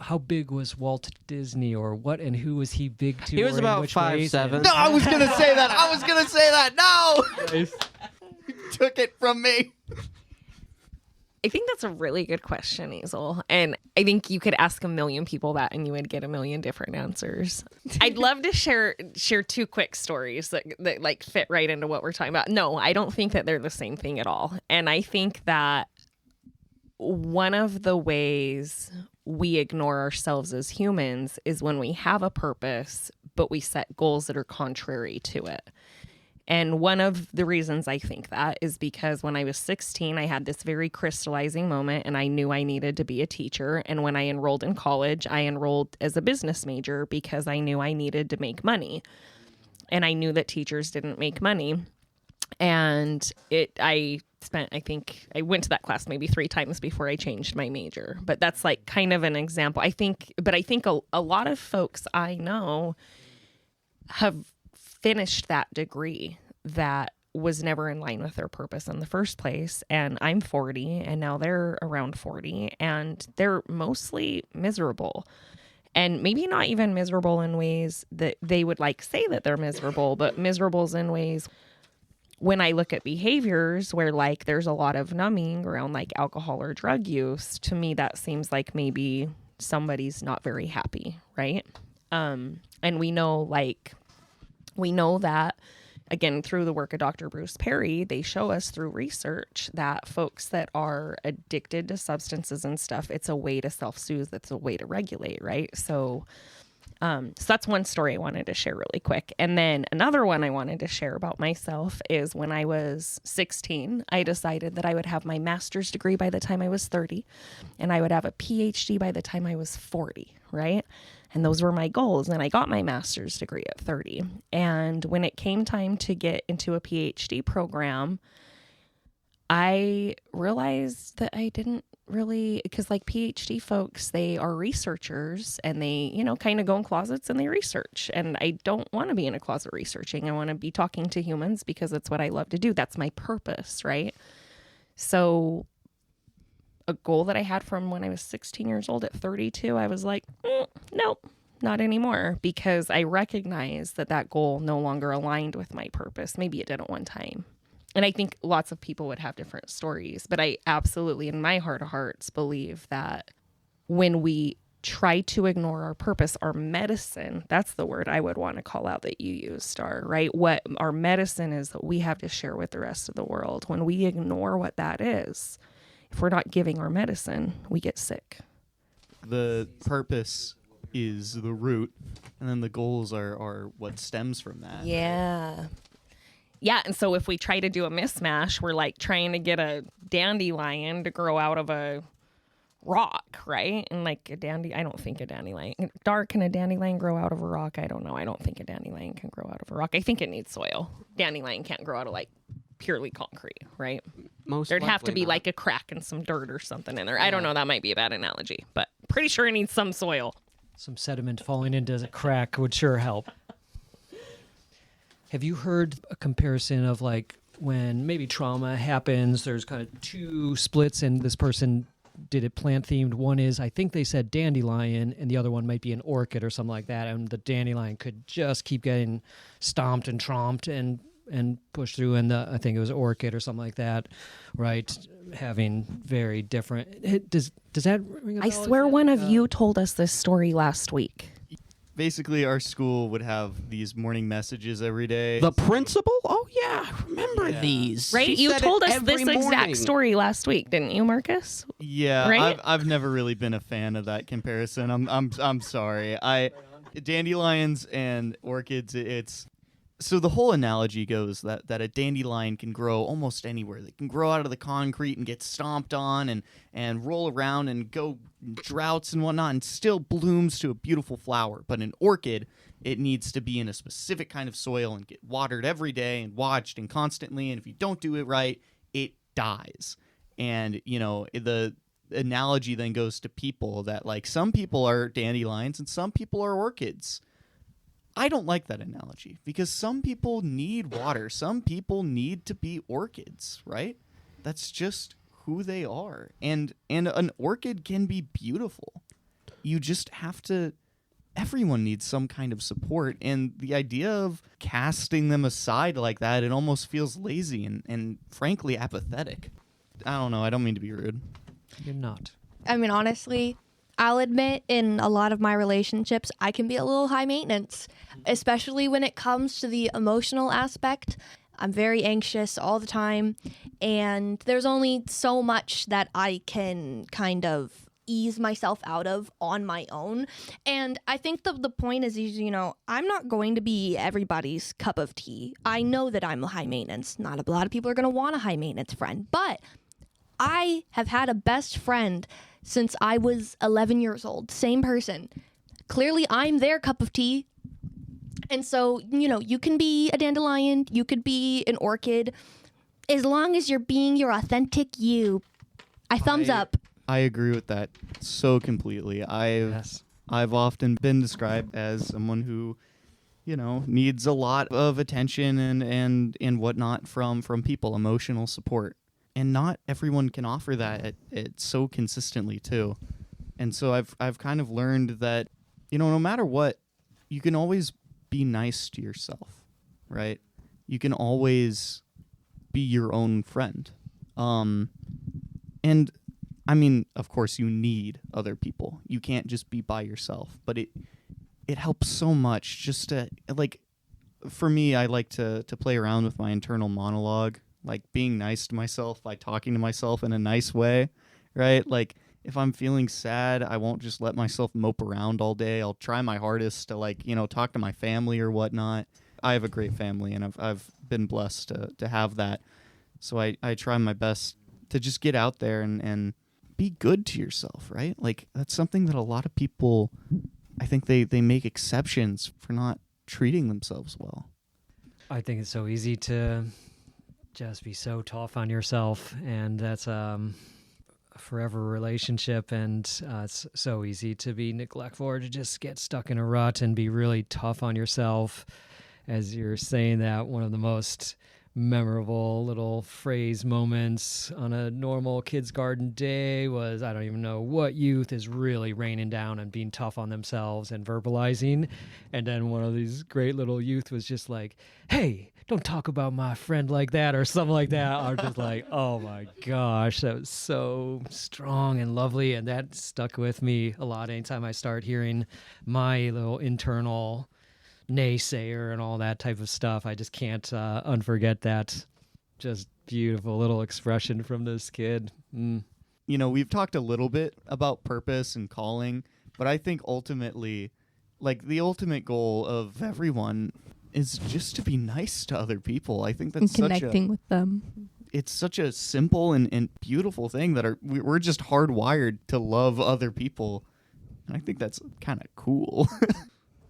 How big was Walt Disney, or what, and who was he big to? He was or in about which 5'7". ways? No, I was gonna say that. No, Nice. you took it from me. I think that's a really good question, Hazel. And I think you could ask a million people that and you would get a million different answers. I'd love to share two quick stories that like fit right into what we're talking about. No, I don't think that they're the same thing at all. And I think that one of the ways we ignore ourselves as humans is when we have a purpose, but we set goals that are contrary to it. And one of the reasons I think that is because when I was 16, I had this very crystallizing moment and I knew I needed to be a teacher. And when I enrolled in college, I enrolled as a business major because I knew I needed to make money. And I knew that teachers didn't make money. And I went to that class maybe 3 times before I changed my major. But that's like kind of an example. I think a lot of folks I know have finished that degree that was never in line with their purpose in the first place. And I'm 40 and now they're around 40 and they're mostly miserable. And maybe not even miserable in ways that they would like say that they're miserable, but miserables in ways when I look at behaviors where like there's a lot of numbing around like alcohol or drug use, to me that seems like maybe somebody's not very happy, right? And we know that, again, through the work of Dr. Bruce Perry, they show us through research that folks that are addicted to substances and stuff, it's a way to self-soothe, it's a way to regulate, right? So that's one story I wanted to share really quick. And then another one I wanted to share about myself is when I was 16, I decided that I would have my master's degree by the time I was 30, and I would have a PhD by the time I was 40, right? And those were my goals. And I got my master's degree at 30. And when it came time to get into a PhD program, I realized that I didn't really, because like PhD folks, they are researchers and they, kind of go in closets and they research. And I don't want to be in a closet researching. I want to be talking to humans because it's what I love to do. That's my purpose, right? So a goal that I had from when I was 16 years old at 32, I was like, nope, not anymore, because I recognized that goal no longer aligned with my purpose. Maybe it did at one time. And I think lots of people would have different stories, but I absolutely, in my heart of hearts, believe that when we try to ignore our purpose, our medicine, that's the word I would want to call out that you use, Star, right? What our medicine is that we have to share with the rest of the world. When we ignore what that is, if we're not giving our medicine, we get sick. The purpose is the root, and then the goals are what stems from that. Yeah. Yeah, and so if we try to do a mismatch, we're like trying to get a dandelion to grow out of a rock, right? And like I don't think a dandelion. Dark, can a dandelion grow out of a rock? I don't know. I don't think a dandelion can grow out of a rock. I think it needs soil. Dandelion can't grow out of like purely concrete, right? There'd have to be like a crack and some dirt or something in there. I don't know. That might be a bad analogy, but pretty sure it needs some soil. Some sediment falling into a crack would sure help. Have you heard a comparison of like when maybe trauma happens, there's kind of two splits and this person did it plant themed? One is, I think they said dandelion, and the other one might be an orchid or something like that. And the dandelion could just keep getting stomped and tromped and pushed through. And I think it was orchid or something like that, right? Having very different. Does that ring a bell? I swear one of you told us this story last week. Basically, our school would have these morning messages every day. The principal? Oh, yeah. I remember these. Right? She You said told it us this every morning. exact story last week, didn't you, Marcus? Yeah, Right? I've never really been a fan of that comparison. I'm sorry. Dandelions and orchids, it's so the whole analogy goes that a dandelion can grow almost anywhere. They can grow out of the concrete and get stomped on and roll around and go droughts and whatnot and still blooms to a beautiful flower. But an orchid, it needs to be in a specific kind of soil and get watered every day and watched and constantly. And if you don't do it right, it dies. And, the analogy then goes to people that like some people are dandelions and some people are orchids. I don't like that analogy because some people need water. Some people need to be orchids, right? That's just who they are. And an orchid can be beautiful. You just have to, everyone needs some kind of support. And the idea of casting them aside like that, it almost feels lazy and frankly apathetic. I don't know. I don't mean to be rude. You're not. I mean, honestly, I'll admit in a lot of my relationships, I can be a little high maintenance, especially when it comes to the emotional aspect. I'm very anxious all the time, and there's only so much that I can kind of ease myself out of on my own. And I think the point is, I'm not going to be everybody's cup of tea. I know that I'm high maintenance. Not a lot of people are going to want a high maintenance friend, but I have had a best friend since I was 11 years old. Same person. Clearly, I'm their cup of tea. And so, you can be a dandelion, you could be an orchid, as long as you're being your authentic you. Thumbs up. I agree with that so completely. I've often been described as someone who, needs a lot of attention and whatnot from people, emotional support. And not everyone can offer that it so consistently too. And so I've kind of learned that, no matter what, you can always be nice to yourself, right? You can always be your own friend. And I mean, of course you need other people. You can't just be by yourself, but it helps so much just to for me, I like to play around with my internal monologue. Like being nice to myself by talking to myself in a nice way, right? Like if I'm feeling sad, I won't just let myself mope around all day. I'll try my hardest to talk to my family or whatnot. I have a great family and I've been blessed to have that. So I try my best to just get out there and be good to yourself, right? Like that's something that a lot of people, I think they make exceptions for not treating themselves well. I think it's so easy to just be so tough on yourself, and that's a forever relationship, and it's so easy to be neglectful or to just get stuck in a rut and be really tough on yourself. As you're saying that, one of the most memorable little phrase moments on a normal kids garden day was, I don't even know what youth is really raining down and being tough on themselves and verbalizing, and then one of these great little youth was just like, hey, don't talk about my friend like that or something like that. I was just like, oh my gosh, that was so strong and lovely. And that stuck with me a lot anytime I start hearing my little internal naysayer and all that type of stuff. I just can't unforget that. Just beautiful little expression from this kid. We've talked a little bit about purpose and calling, but I think ultimately, the ultimate goal of everyone is just to be nice to other people. I think that's And connecting with them. it's such a simple and beautiful thing that we're just hardwired to love other people. And I think that's kind of cool.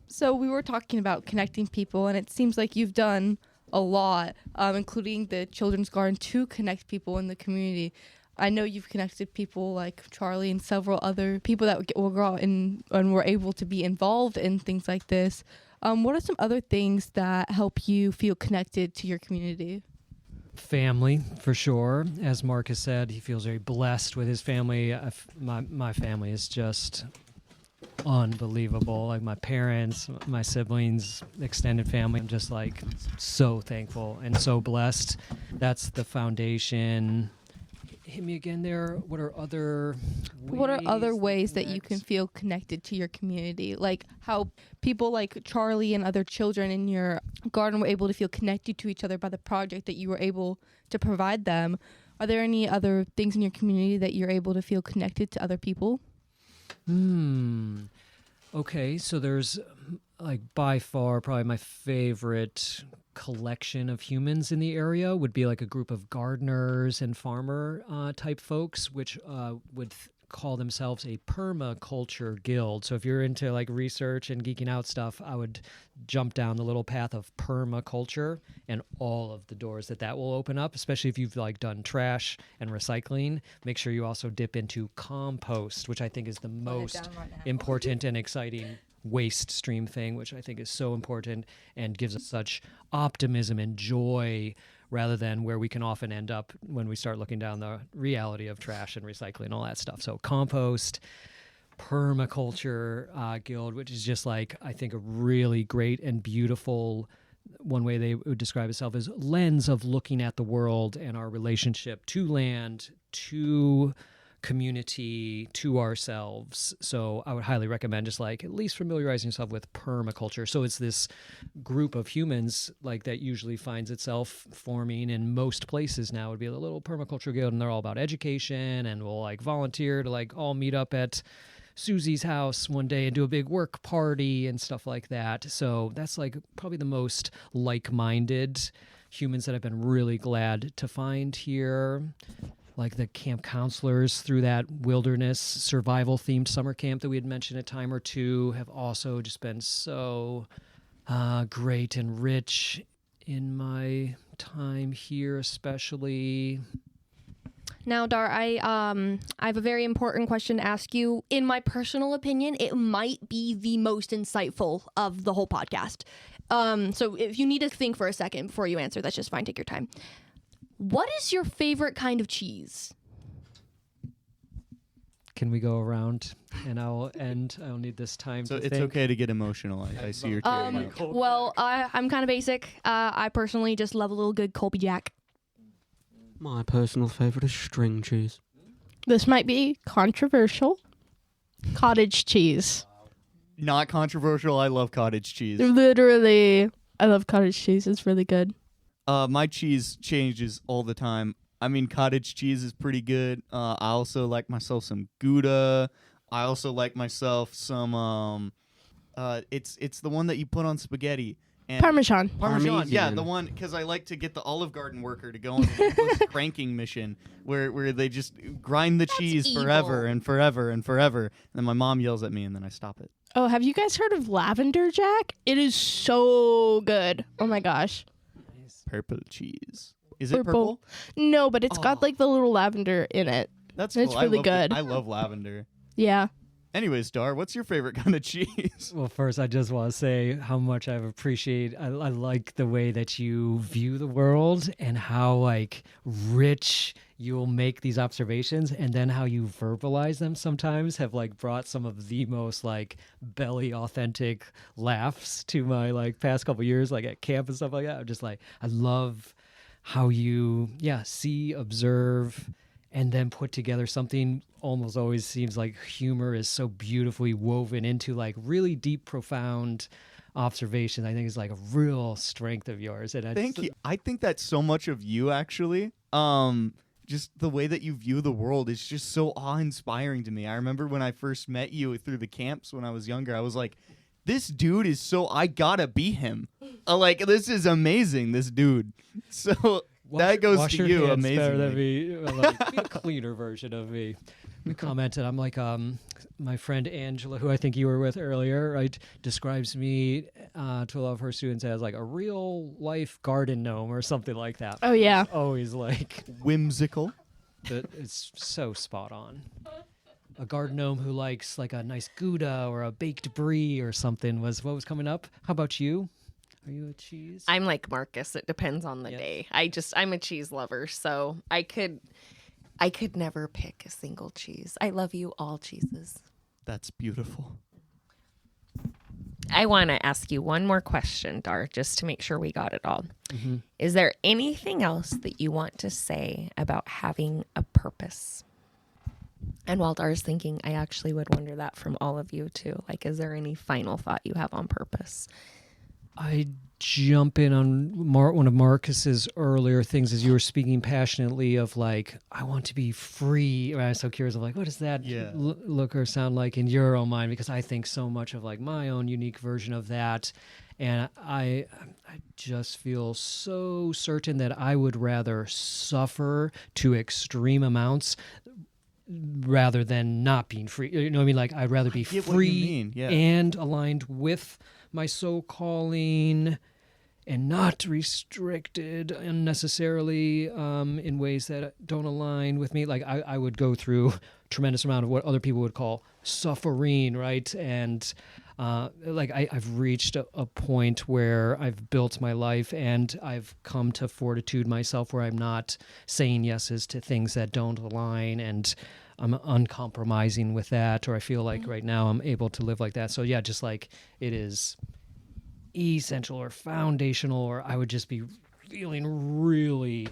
So we were talking about connecting people, and it seems like you've done a lot, including the Children's Garden, to connect people in the community. I know you've connected people like Charlie and several other people that will grow out and were able to be involved in things like this. What are some other things that help you feel connected to your community? Family, for sure. As Mark has said, he feels very blessed with his family. My family is just unbelievable. Like my parents, my siblings, extended family. I'm just like so thankful and so blessed. That's the foundation. Hit me again there. What are other ways that you can feel connected to your community? Like how people like Charlie and other children in your garden were able to feel connected to each other by the project that you were able to provide them. Are there any other things in your community that you're able to feel connected to other people? Okay, so there's like by far probably my favorite collection of humans in the area would be like a group of gardeners and farmer type folks, which would call themselves a permaculture guild. So if you're into like research and geeking out stuff, I would jump down the little path of permaculture and all of the doors that will open up, especially if you've like done trash and recycling. Make sure you also dip into compost, which I think is the most important and exciting waste stream thing, which I think is so important and gives us such optimism and joy, rather than where we can often end up when we start looking down the reality of trash and recycling and all that stuff. So compost, permaculture guild, which is just like, I think a really great and beautiful, one way they would describe itself as lens of looking at the world and our relationship to land, to community, to ourselves. So I would highly recommend just like at least familiarizing yourself with permaculture. So it's this group of humans like that usually finds itself forming in most places now. It would be a little permaculture guild, and they're all about education, and we'll like volunteer to like all meet up at Susie's house one day and do a big work party and stuff like that. So that's like probably the most like-minded humans that I've been really glad to find here. Like the camp counselors through that wilderness survival themed summer camp that we had mentioned a time or two have also just been so great and rich in my time here, especially. Now, Dar, I have a very important question to ask you. In my personal opinion, it might be the most insightful of the whole podcast. So if you need to think for a second before you answer, that's just fine. Take your time. What is your favorite kind of cheese? Can we go around and I'll need this time So to it's think. okay to get emotional. I see you're tearing up. Well, I'm kind of basic. I personally just love a little good Colby Jack. My personal favorite is string cheese. This might be controversial. Cottage cheese. Not controversial. I love cottage cheese. Literally, I love cottage cheese. It's really good. My cheese changes all the time. I mean, cottage cheese is pretty good. I also like myself some Gouda. I also like myself some. It's the one that you put on spaghetti. And Parmesan. Parmesan, yeah, Parmesan. the one, because I like to get the Olive Garden worker to go on this cranking mission where they just grind the cheese evil. forever and forever and forever. And then my mom yells at me and then I stop it. Oh, have you guys heard of Lavender Jack? It is so good. Oh my gosh. Purple cheese. Is it purple? No, but it's got like the little lavender in it. That's It's cool. really good. I love lavender. Yeah. Anyways, Dar, what's your favorite kind of cheese? Well, first, I just want to say how much I appreciate. I like the way that you view the world and how like rich you'll make these observations, and then how you verbalize them. Sometimes have like brought some of the most like belly authentic laughs to my like past couple years, like at camp and stuff like that. I'm just like, I love how you see, observe, and then put together something. Almost always seems like humor is so beautifully woven into like really deep, profound observations. I think is like a real strength of yours. And Thank you. I think that's so much of you, actually. Just the way that you view the world is just so awe-inspiring to me. I remember when I first met you through the camps when I was younger, I was like, this dude is I gotta be him. Like, this is amazing, this dude. So That goes wash to your you hands better than amazingly. me. Like, be a cleaner version of me. We commented. I'm like, my friend Angela, who I think you were with earlier, right, describes me to a lot of her students as like a real life garden gnome or something like that. Oh, yeah. It's always like, Whimsical. it's so spot on. A garden gnome who likes like a nice Gouda or a baked brie or something was what was coming up. How about you? Are you a cheese? I'm like Marcus. It depends on the Yeah. day. I'm a cheese lover, so I could never pick a single cheese. I love you all cheeses. That's beautiful. I want to ask you one more question, Dar, just to make sure we got it all. Mm-hmm. Is there anything else that you want to say about having a purpose? And while Dar's thinking, I actually would wonder that from all of you too. Like, is there any final thought you have on purpose? I jump in on one of Marcus's earlier things as you were speaking passionately of like, I want to be free. And I was so curious of like, what does that look or sound like in your own mind? Because I think so much of like my own unique version of that. And I just feel so certain that I would rather suffer to extreme amounts rather than not being free. You know what I mean? Like, I'd rather be get what you free mean, yeah. and aligned with my soul calling and not restricted unnecessarily in ways that don't align with me. Like, I would go through a tremendous amount of what other people would call suffering, right? And I've reached a point where I've built my life and I've come to fortitude myself where I'm not saying yeses to things that don't align, and I'm uncompromising with that, or I feel like right now I'm able to live like that. So yeah, just like it is essential or foundational, or I would just be feeling really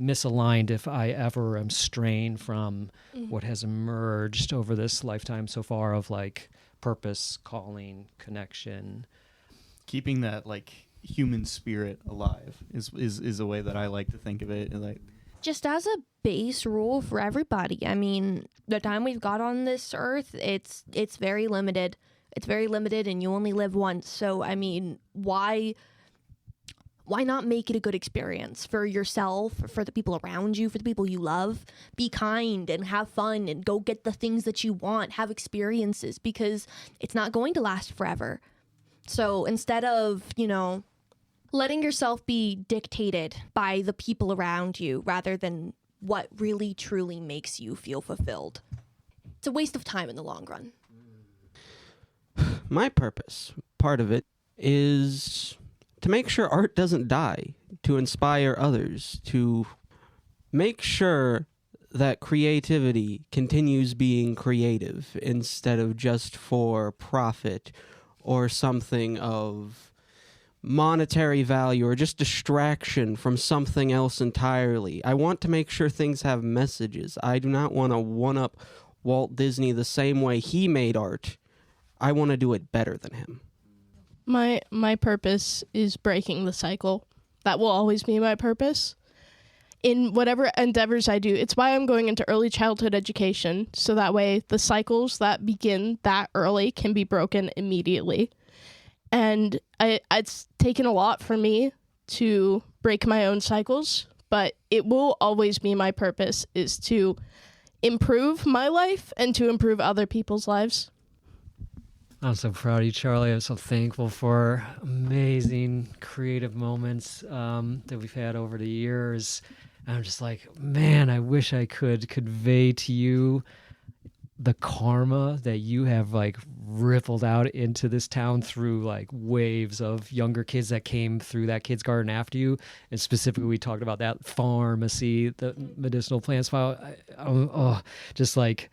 misaligned if I ever am straying from what has emerged over this lifetime so far of like purpose, calling, connection. Keeping that like human spirit alive is a way that I like to think of it. And like, Just as a base rule for everybody, I mean, the time we've got on this earth, it's very limited. It's very limited, and you only live once. So, I mean, why not make it a good experience for yourself, for the people around you, for the people you love? Be kind and have fun and go get the things that you want. Have experiences, because it's not going to last forever. So instead of, letting yourself be dictated by the people around you rather than what really truly makes you feel fulfilled, it's a waste of time in the long run. My purpose, part of it, is to make sure art doesn't die, to inspire others, to make sure that creativity continues being creative instead of just for profit or something of monetary value or just distraction from something else entirely. I want to make sure things have messages. I do not want to one-up Walt Disney the same way he made art. I want to do it better than him. My purpose is breaking the cycle. That will always be my purpose. In whatever endeavors I do, it's why I'm going into early childhood education, so that way the cycles that begin that early can be broken immediately. And it's taken a lot for me to break my own cycles, but it will always be my purpose, is to improve my life and to improve other people's lives. I'm so proud of you, Charlie. I'm so thankful for amazing creative moments that we've had over the years. And I'm just like, man, I wish I could convey to you the karma that you have like rippled out into this town through like waves of younger kids that came through that kids garden after you. And specifically, we talked about that pharmacy, the medicinal plants file. Just like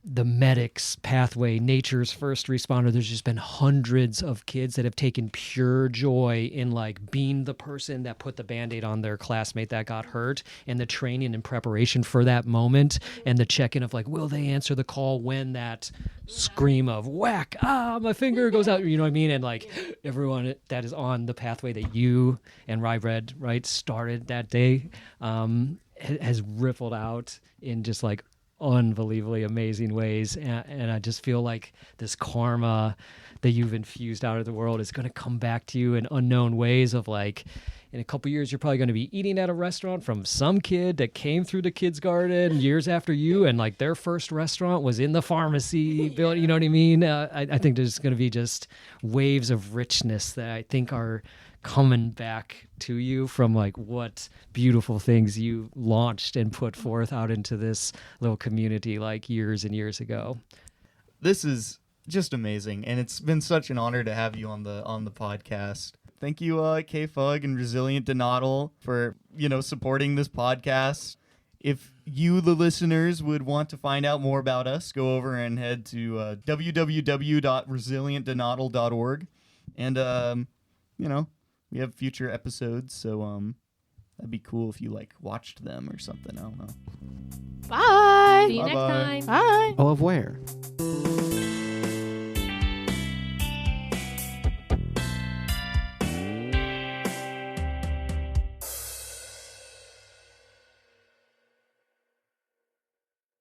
the medics pathway, nature's first responder. There's just been hundreds of kids that have taken pure joy in like being the person that put the Band-Aid on their classmate that got hurt, and the training and preparation for that moment, and the check-in of like, will they answer the call when that scream of whack, my finger goes out, you know what I mean? And like everyone that is on the pathway that you and Rye Bread, right, started that day, has rippled out in just like unbelievably amazing ways, and I just feel like this karma that you've infused out of the world is going to come back to you in unknown ways of like in a couple years, you're probably going to be eating at a restaurant from some kid that came through the kids' garden years after you, and like their first restaurant was in the pharmacy building. You know what I mean? I think there's going to be just waves of richness that I think are coming back to you from like what beautiful things you launched and put forth out into this little community like years and years ago. This is just amazing, and it's been such an honor to have you on the podcast. Thank you, K-Fug and Resilient Donatl, for supporting this podcast. If you, the listeners, would want to find out more about us, go over and head to www.resilientdonatl.org, and we have future episodes, so that'd be cool if you watched them or something. I don't know. Bye. See you next Bye-bye. time. Bye. Of where?